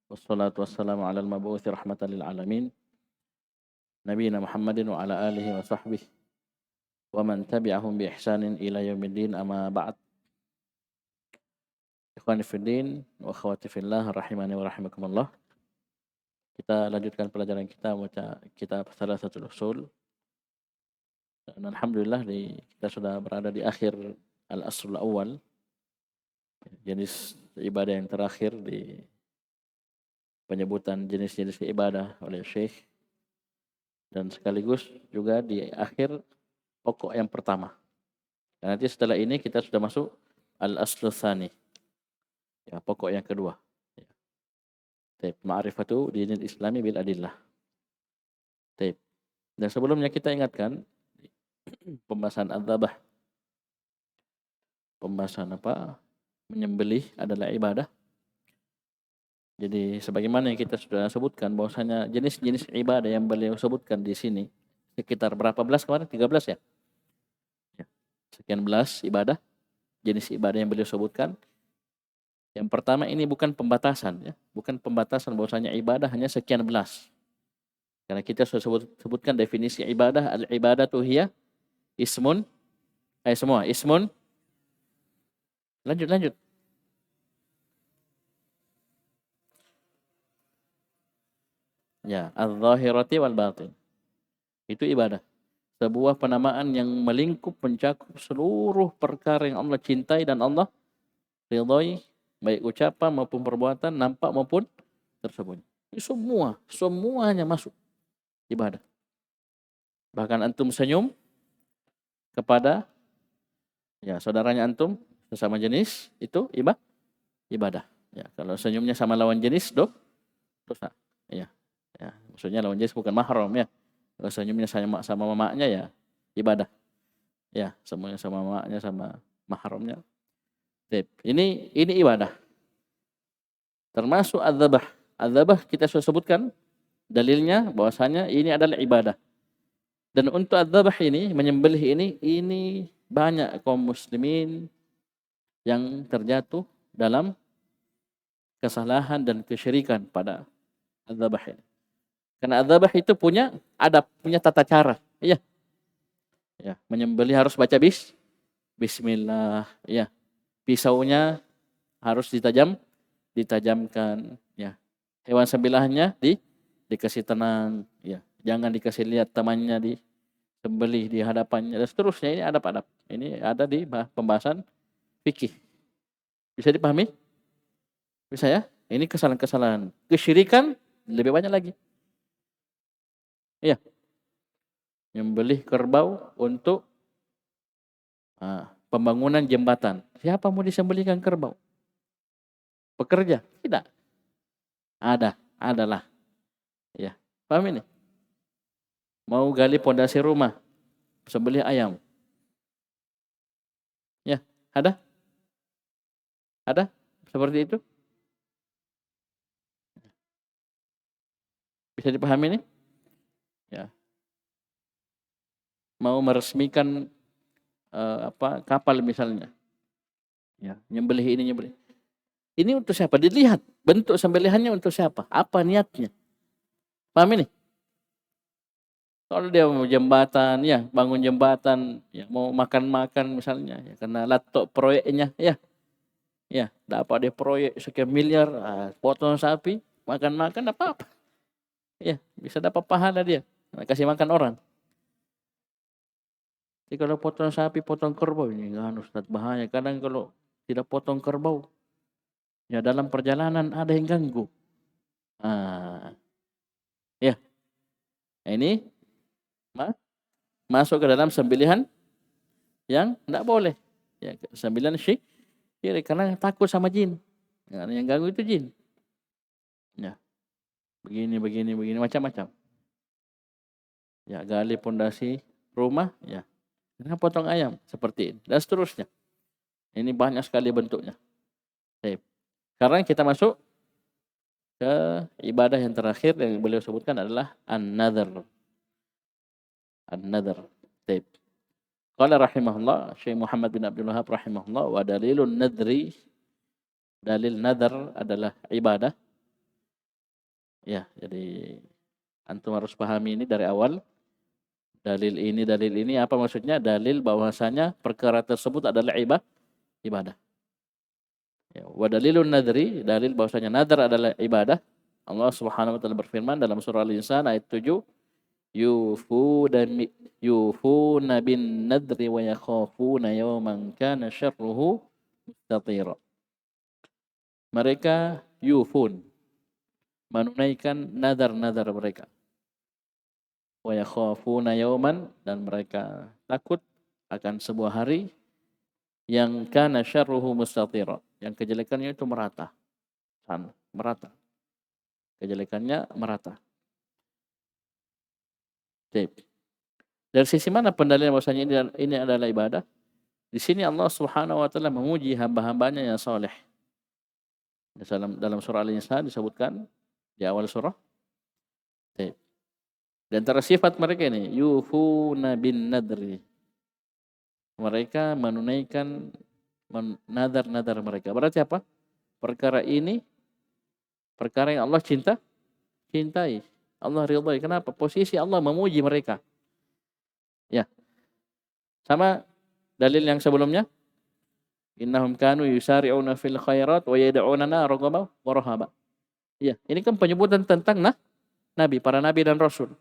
Wassalatu wassalamu ala al-mabu'uthi rahmatan lil alamin nabiyina Muhammadin wa ala alihi wa sahbihi wa man tabi'ahum bi ihsanin ila yaumiddin amma ba'd. Ikhwani fiddin wa akhwati fillah rahimani wa rahimakumullah. Kita lanjutkan pelajaran kita baca kitab Thalathatul Usul. Dan alhamdulillah kita sudah berada di akhir al-aslul awal, jenis ibadah yang terakhir di penyebutan jenis-jenis ibadah oleh Syekh, dan sekaligus juga di akhir pokok yang pertama. Dan nanti setelah ini kita sudah masuk al-aslu tsani, ya, pokok yang kedua. Ya. Taib, ma'rifatu dinil islami bil adillah. Taib. Dan sebelumnya kita ingatkan pembahasan adzabah. Pembahasan apa? Menyembelih adalah ibadah. Jadi sebagaimana yang kita sudah sebutkan bahwasanya jenis-jenis ibadah yang beliau sebutkan di sini sekitar berapa belas kemarin? 13 ya? Ya. Sekian belas ibadah, jenis ibadah yang beliau sebutkan. Yang pertama ini bukan pembatasan, ya, bukan pembatasan bahwasanya ibadah hanya sekian belas. Karena kita sudah sebutkan definisi ibadah, al-ibadatu hiya ismun, semua ismun. Lanjut. Ya, al-zahirati wal batin. Itu ibadah. Sebuah penamaan yang melingkup mencakup seluruh perkara yang Allah cintai dan Allah ridhai, baik ucapan maupun perbuatan, nampak maupun tersembunyi. Semuanya masuk ibadah. Bahkan antum senyum kepada saudaranya antum sesama jenis, itu ibadah. Ya, kalau senyumnya sama lawan jenis dosa. Ya, maksudnya lawan jenis bukan mahram, ya. Kalau senyumnya sama mamanya, ya ibadah. Ya, semuanya sama mamanya, sama mahramnya. Ini ibadah. Termasuk adzabah. Adzabah kita sudah sebutkan dalilnya bahwasanya ini adalah ibadah. Dan untuk adzabah ini, menyembelih ini banyak kaum muslimin yang terjatuh dalam kesalahan dan kesyirikan pada adzabah ini. Karena adzabah itu punya adab, punya tata cara. Iya. Ya, menyembelih harus baca bismillah, ya. Pisaunya harus ditajamkan, ya. Hewan sembelihannya dikasih tenang, ya. Jangan dikasih lihat temannya disembelih di hadapannya dan seterusnya. Ini adab-adab. Ini ada di pembahasan fikih. Bisa dipahami? Bisa, ya? Ini kesalahan-kesalahan. Kesyirikan lebih banyak lagi. Iya. Menyembelih kerbau untuk pembangunan jembatan. Siapa mau disembelihkan kerbau? Pekerja? Tidak. Adalah. Ya. Paham ini? Mau gali pondasi rumah, sembelih ayam. Ya, ada? Ada? Seperti itu? Bisa dipahami ini? Ya. Mau meresmikan kapal misalnya. Ya, nyembelih. Ini untuk siapa? Dilihat bentuk sembelihannya untuk siapa? Apa niatnya? Paham ini? Kalau dia mau jembatan, ya bangun jembatan, ya mau makan misalnya, ya karena laptop proyeknya, ya dapat dia proyek sekian miliar, potong sapi, makan apa-apa, ya bisa dapat pahala dia, kasih makan orang. Jadi kalau potong sapi, potong kerbau, ini kan Ustaz bahaya. Kadang kalau tidak potong kerbau, ya dalam perjalanan ada yang ganggu. Ya, ini masuk ke dalam sembelihan yang tidak boleh. Ya, sembelihan syirik karena takut sama jin. Karena yang ganggu itu jin. Ya, begini macam-macam. Ya, gali pondasi rumah, ya. Karena potong ayam seperti ini dan seterusnya. Ini banyak sekali bentuknya. Sekarang kita masuk ke ibadah yang terakhir yang beliau sebutkan adalah an-nadhr. An-nadhr. Baik. Qala rahimahullah, Syekh Muhammad bin Abdul Wahhab rahimahullah, wa dalilun nadri, dalil nadhr adalah ibadah. Ya, jadi antum harus pahami ini dari awal. Dalil ini apa maksudnya? Dalil bahwasanya perkara tersebut adalah ibadah. Ya, wa dalilun nadri, dalil bahwasanya nadar adalah ibadah. Allah Subhanahu wa taala berfirman dalam surah Al-Insan ayat 7, yufuna bin nadri wa yakhafuna yawman kana syarruhu mustatira. Mereka yufun, menunaikan nadar-nadar mereka. Wa yakhafuna yawman, dan mereka takut akan sebuah hari yang kana syarruhu mustatira, yang kejelekannya itu merata. Merata. Kejelekannya merata. Baik. Dari sisi mana pendalilan bahwasanya ini adalah ibadah? Di sini Allah Subhanahu wa taala memuji hamba-hambanya yang saleh. Dalam surah Al-Insan disebutkan di awal surah. Baik. Dan antara sifat mereka ini yufuna bin nadri. Mereka menunaikan nadar-nadar mereka. Berarti apa? Perkara ini perkara yang Allah cintai. Allah ridhai. Kenapa? Posisi Allah memuji mereka. Ya. Sama dalil yang sebelumnya. Innahum kanu yusari'una fil khairat wa yad'unana raghaban wa rahaba. Ya, ini kan penyebutan tentang nabi, para nabi dan rasul.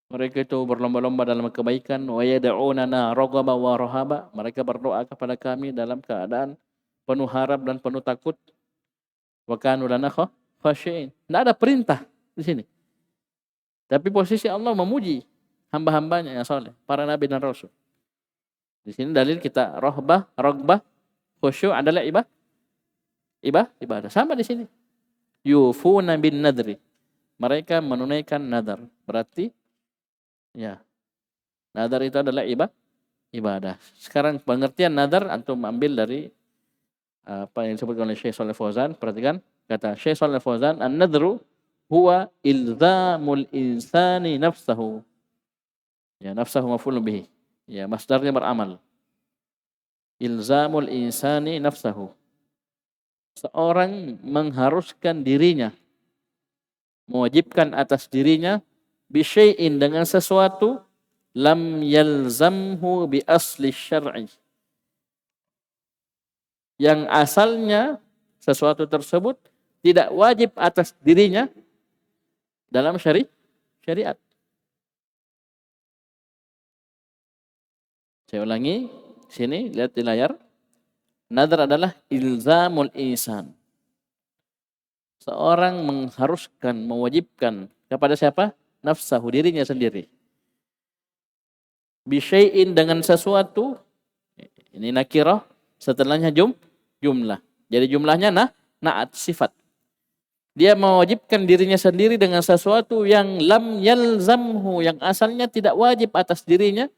Mereka itu berlomba-lomba dalam kebaikan, wa yad'unana raghaban wa rahaba. Mereka berdoa kepada kami dalam keadaan penuh harap dan penuh takut. Wa kanu lana khashi'in. Tidak ada perintah di sini. Tapi posisi Allah memuji hamba-hambanya yang saleh, para nabi dan rasul. Di sini dalil kita raghbah, khusyuk adalah ibadah. Sama di sini. Yufuna bin nadri. Mereka menunaikan nadar. Berarti ya, nadar itu adalah ibadah. Sekarang pengertian nadar antum ambil dari apa yang disebutkan oleh Syekh Shalih Fauzan. Perhatikan kata Syekh Shalih Fauzan, an-nadru huwa ilzamul insani nafsahu. Ya, nafsahu maf'ulun bihi. Ya, masdarnya beramal. Ilzamul insani nafsahu. Seorang mengharuskan dirinya, mewajibkan atas dirinya bisyai'in, dengan sesuatu lam yalzamhu bi asli syar'i, yang asalnya sesuatu tersebut tidak wajib atas dirinya dalam syariat. Saya ulangi, sini lihat di layar. Nadar adalah ilzamul insan. Seorang mengharuskan, mewajibkan kepada siapa? Nafsahu, dirinya sendiri. Bisyai'in, dengan sesuatu. Ini nakirah, setelahnya jumlah. Jadi jumlahnya na'at, sifat. Dia mewajibkan dirinya sendiri dengan sesuatu yang lam yalzamhu, yang asalnya tidak wajib atas dirinya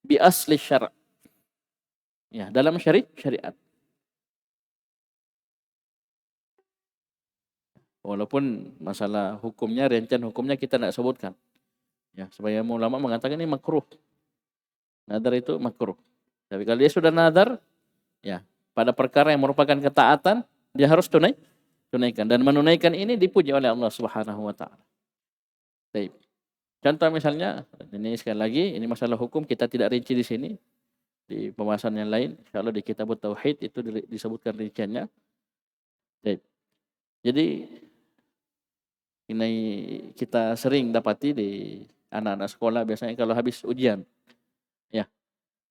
bi asli syara'. Ya, dalam syariat. Walaupun masalah hukumnya, rincian hukumnya kita tidak sebutkan. Ya, sebagian ulama mengatakan ini makruh. Nadar itu makruh. Tapi kalau dia sudah nadar, ya, pada perkara yang merupakan ketaatan, dia harus tunaikan. Dan menunaikan ini dipuji oleh Allah Subhanahu wa taala. Baik. Contoh misalnya, ini sekali lagi, ini masalah hukum kita tidak rinci di sini. Di pembahasan yang lain, insyaallah di Kitabut Tauhid itu disebutkan rinciannya. Baik. Jadi ini kita sering dapati di anak-anak sekolah, biasanya kalau habis ujian, ya,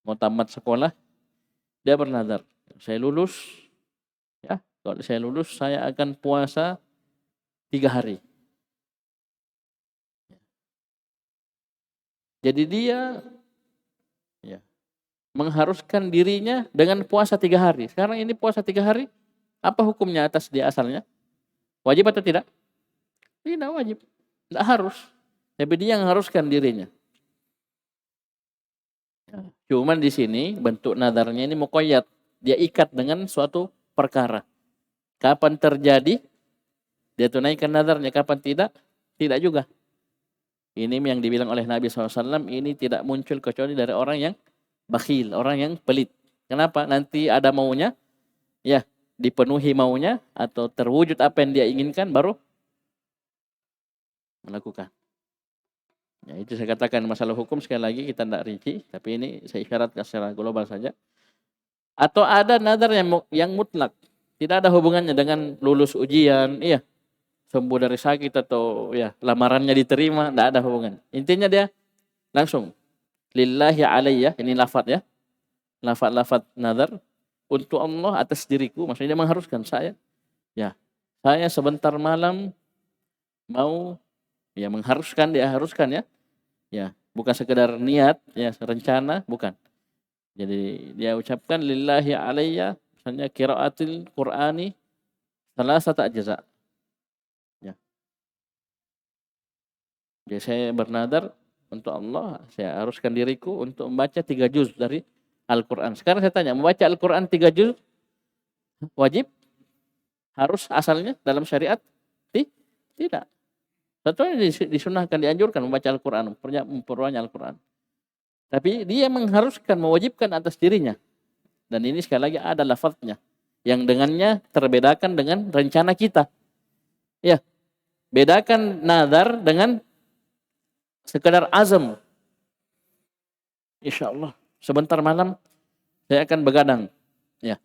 mau tamat sekolah, dia bernadar, saya lulus, ya, kalau saya lulus saya akan puasa 3 hari. Jadi dia, ya, mengharuskan dirinya dengan puasa 3 hari. Sekarang ini puasa 3 hari, apa hukumnya atas dia asalnya? Wajib atau tidak? Tidak wajib, tidak harus. Tapi dia yang haruskan dirinya. Cuman di sini bentuk nadarnya ini muqayyad, dia ikat dengan suatu perkara. Kapan terjadi, dia tunaikan nadarnya. Kapan tidak juga. Ini yang dibilang oleh Nabi SAW, ini tidak muncul kecuali dari orang yang bakhil, orang yang pelit. Kenapa? Nanti ada maunya, ya, dipenuhi maunya atau terwujud apa yang dia inginkan, baru melakukan. Ya, itu saya katakan masalah hukum sekali lagi kita tidak rinci, tapi ini saya isyaratkan secara global saja. Atau ada nadar yang mutlak, tidak ada hubungannya dengan lulus ujian, iya, sembuh dari sakit atau ya lamarannya diterima, tidak ada hubungan. Intinya dia langsung lillahi alayya, ini lafaz ya, lafaz nadar untuk Allah atas diriku, maksudnya dia mengharuskan saya, ya saya sebentar malam mau, ya mengharuskan, dia haruskan ya. Ya, bukan sekedar niat, ya rencana, bukan. Jadi dia ucapkan lillahi alayya, misalnya qiraatil Qur'ani salasata ajza. Ya. Jadi saya bernadar untuk Allah, saya haruskan diriku untuk membaca 3 juz dari Al-Qur'an. Sekarang saya tanya, membaca Al-Qur'an 3 juz wajib? Harus asalnya dalam syariat? Tidak. Tentunya disunahkan, dianjurkan membaca Al-Quran, memperbanyak Al-Quran. Tapi dia mengharuskan, mewajibkan atas dirinya. Dan ini sekali lagi ada lafaznya. Yang dengannya terbedakan dengan rencana kita. Ya, bedakan nadar dengan sekedar azam. Insya Allah, sebentar malam saya akan begadang. Ya,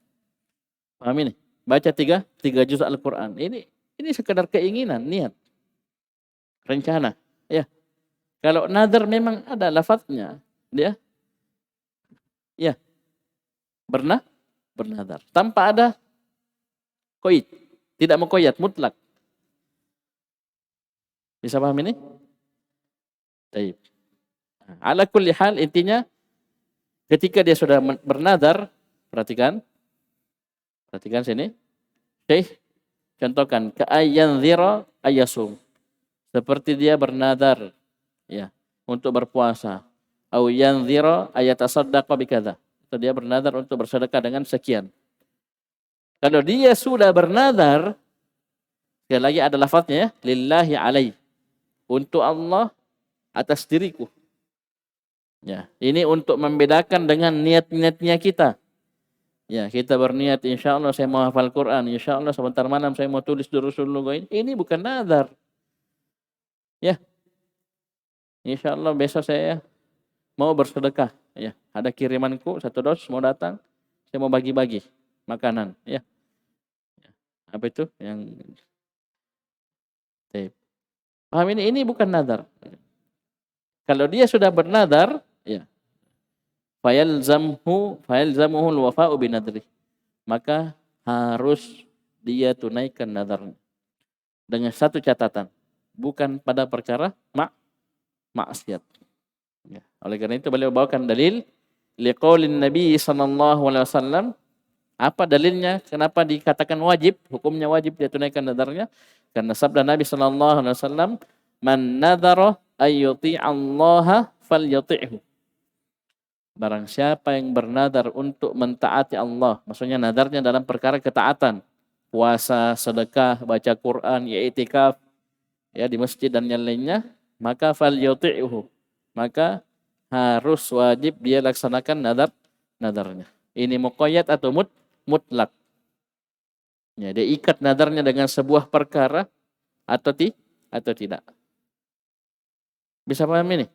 paham ini? Baca 3 juz Al-Quran. Ini sekedar keinginan, niat. Rencana, ya. Kalau nadar memang ada lafaznya, dia, ya, bernadar tanpa ada koid, tidak muqayyad, mutlak. Bisa paham ini? Baik. Ala kulli hal, intinya ketika dia sudah bernadar, perhatikan sini, Syekh contohkan ka'ayyanzira ayyasum. Seperti dia bernadar, ya, untuk berpuasa. Au yanzira ayatasaddaqa bikadza. Atau dia bernadar untuk bersedekah dengan sekian. Kalau dia sudah bernadar, sekali lagi ada lafaznya ya, lillahi alai. Untuk Allah atas diriku. Ya, ini untuk membedakan dengan niat-niatnya kita. Ya, kita berniat insya Allah saya mau hafal Quran, insya Allah sebentar malam saya mau tulis durusul lugha. Ini bukan nadar. Ya, insya Allah besok saya mau bersedekah. Ya, ada kirimanku 1 dos mau datang, saya mau bagi-bagi makanan. Ya, apa itu yang paham ini? Ini bukan nadar. Kalau dia sudah bernadar, ya, fayalzamuhu al-wafa'u binadri. Maka harus dia tunaikan nadarnya. Dengan satu catatan, bukan pada perkara maksiat. Ya. Oleh karena itu beliau bawakan dalil liqaulin Nabi sallallahu alaihi wasallam. Apa dalilnya? Kenapa dikatakan wajib? Hukumnya wajib dia tunaikan nadarnya. Karena sabda Nabi sallallahu alaihi wasallam, "Man nadara ayyuti Allah falyuti'hu." Barang siapa yang bernadar untuk mentaati Allah, maksudnya nadarnya dalam perkara ketaatan, puasa, sedekah, baca Quran, i'tikaf, ya di masjid dan yang lainnya, maka falyuti'hu. Maka harus wajib dia laksanakan nadarnya. Ini muqayyad atau mutlak. Ya, dia ikat nadarnya dengan sebuah perkara atau tidak. Bisa paham ini?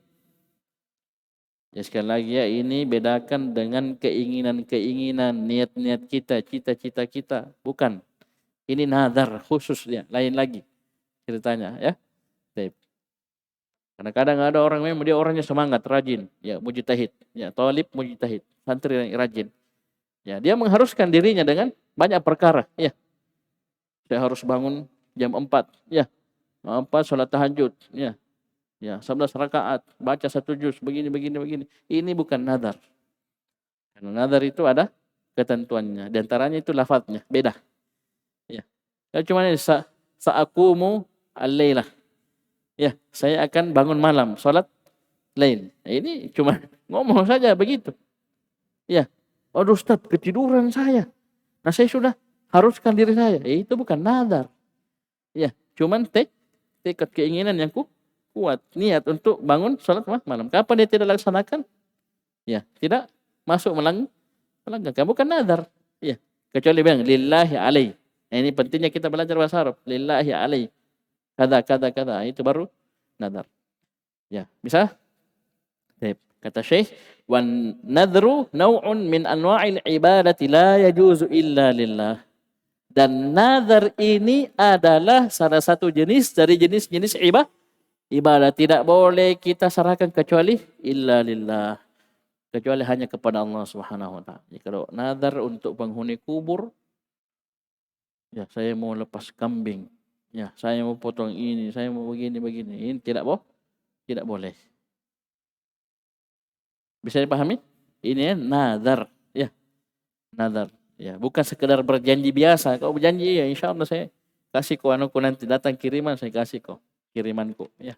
Ya sekali lagi ya, ini bedakan dengan keinginan-keinginan, niat-niat kita, cita-cita kita. Bukan. Ini nadar khusus dia, lain lagi ceritanya ya. Baik. Karena kadang ada orang memang dia orangnya semangat, rajin, ya mujtahid, ya talib mujtahid, santri yang rajin. Ya, dia mengharuskan dirinya dengan banyak perkara, ya. Saya harus bangun jam 4, ya. 4 salat tahajud, ya. Ya, 11 rakaat, baca 1 juz, begini. Ini bukan nadar. Karena nadar itu ada ketentuannya. Di antaranya itu lafadznya, beda. Ya. Kalau cuma ini sa'aqumu al-lailah. Ya, saya akan bangun malam, salat lain. Ini cuma ngomong saja begitu. Ya. Aduh Ustaz, ketiduran saya. Nah, saya sudah haruskan diri saya. Itu bukan nadar. Ya, cuman tekad keinginan yang kuat, niat untuk bangun salat malam. Kapan dia tidak laksanakan? Ya, tidak masuk melanggar. Bukan nadar. Ya, kecuali bilang lillahi alai. Ini pentingnya kita belajar bahasa Arab. Lillahi alai. Kada. Itu baru nadar. Ya, bisa? Baik. Kata Syekh, wan nadru naw'un min anwa'il ibadati la yajuzu illa lillah. Dan nazar ini adalah salah satu jenis dari jenis-jenis ibadah. Tidak boleh kita serahkan kecuali illa lillah. Kecuali hanya kepada Allah Subhanahu wa taala. Jadi kalau nazar untuk penghuni kubur, ya saya mau lepas kambing, ya saya mau potong ini, saya mau begini. Ini tidak boleh. Bisa dipahami? Ini nazar, ya, nazar. Ya, bukan sekedar berjanji biasa. Kalau berjanji ya insya Allah saya kasih kau anuku nanti datang kiriman saya kasih kau kirimanku, ya.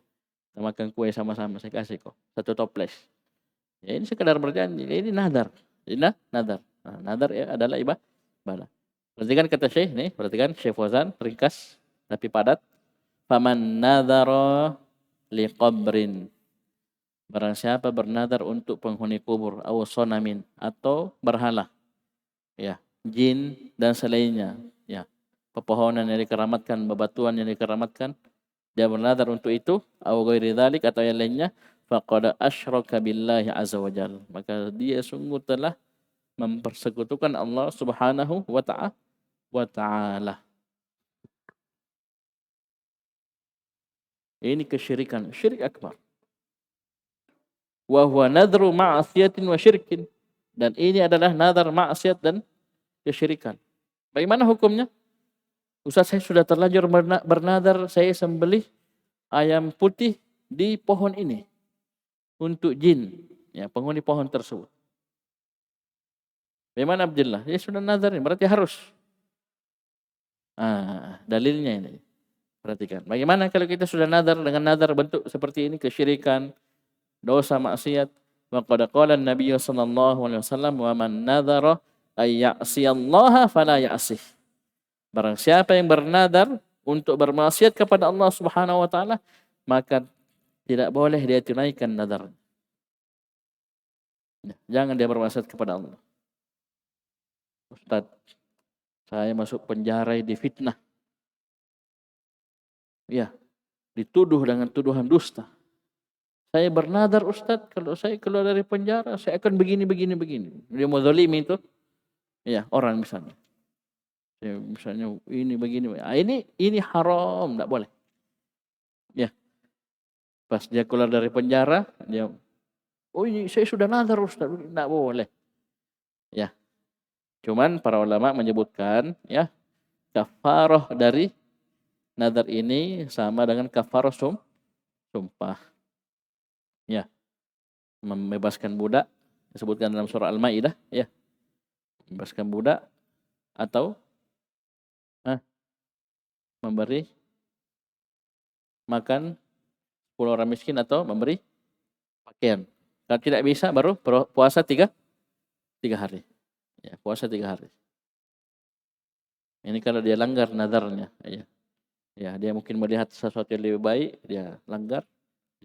Kita makan kue sama-sama saya kasih kau satu toples. Ya ini sekedar berjanji. Ini nazar. Ini nazar. Nah, nazar ya adalah ibadah. Perhatikan kata Syekh nih, perhatikan Syekh Fauzan ringkas tapi padat. Faman nadzara liqabrin. Barang siapa bernadar untuk penghuni kubur aw sonamin atau berhala, ya, jin dan selainnya, ya, pepohonan yang dikeramatkan, bebatuan yang dikeramatkan, dia bernadar untuk itu, aw ghairi dzalik atau yang lainnya, faqad asyraka billahi azza wajal, maka dia sungguh telah mempersekutukan Allah Subhanahu wa taala. Ini kesyirikan, syirik akbar. Wa huwa nadru ma'asiyatin wa syirkin. Dan ini adalah nadar maksiat dan kesyirikan. Bagaimana hukumnya? Ustaz, saya sudah terlanjur bernadar saya sembelih ayam putih di pohon ini untuk jin, ya, penghuni pohon tersebut. Bagaimana Abdullah? Dia sudah nadar, berarti harus. Dalilnya ini. Perhatikan. Bagaimana kalau kita sudah nadar dengan nadar bentuk seperti ini, kesyirikan, dosa maksiat. Wa qad qala an-nabiy sallallahu alaihi wasallam wa man nadhara ay ya'siyallaha fala ya'sih. Barang siapa yang bernadar untuk bermaksiat kepada Allah Subhanahu wa taala, maka tidak boleh dia tunaikan nadar. Jangan dia bermaksiat kepada Allah. Ustaz, saya masuk penjara di fitnah. Ya, dituduh dengan tuduhan dusta. Saya bernadar Ustaz, kalau saya keluar dari penjara, saya akan begini. Dia mau zalimi itu, ya, orang misalnya. Ya, misalnya ini begini. Ini haram, tidak boleh. Ya, pas dia keluar dari penjara, dia, oh ini saya sudah nadar Ustaz, tidak boleh. Ya, cuman para ulama menyebutkan, ya, kafarah dari nadar ini sama dengan kafarah sumpah. Ya, membebaskan budak disebutkan dalam surah Al-Maidah, ya, membebaskan budak atau memberi makan 10 orang miskin atau memberi pakaian. Kalau tidak bisa baru puasa 3 hari. Ya, puasa 3 hari. Ini kalau dia langgar nadarnya, ya. Ya, dia mungkin melihat sesuatu yang lebih baik, dia langgar,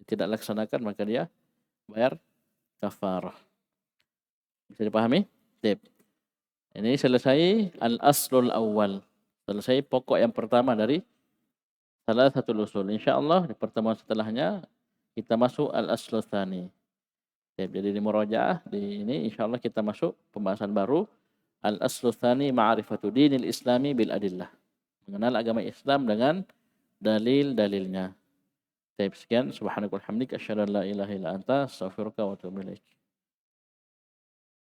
tidak laksanakan, maka dia bayar kafarah. Bisa dipahami? Tip. Ini selesai al-aslul awal. Selesai pokok yang pertama dari salah satu usul. InsyaAllah di pertemuan setelahnya kita masuk al-aslul tsani. Jadi di murajaah di ini insyaallah kita masuk pembahasan baru al-aslul tsani ma'rifatu dinil islami bil adillah. Mengenal agama Islam dengan dalil-dalilnya. Sekian subhanakallahumma hamdika asyhadu an la ilaha illa anta astaghfiruka wa atubu ilaik.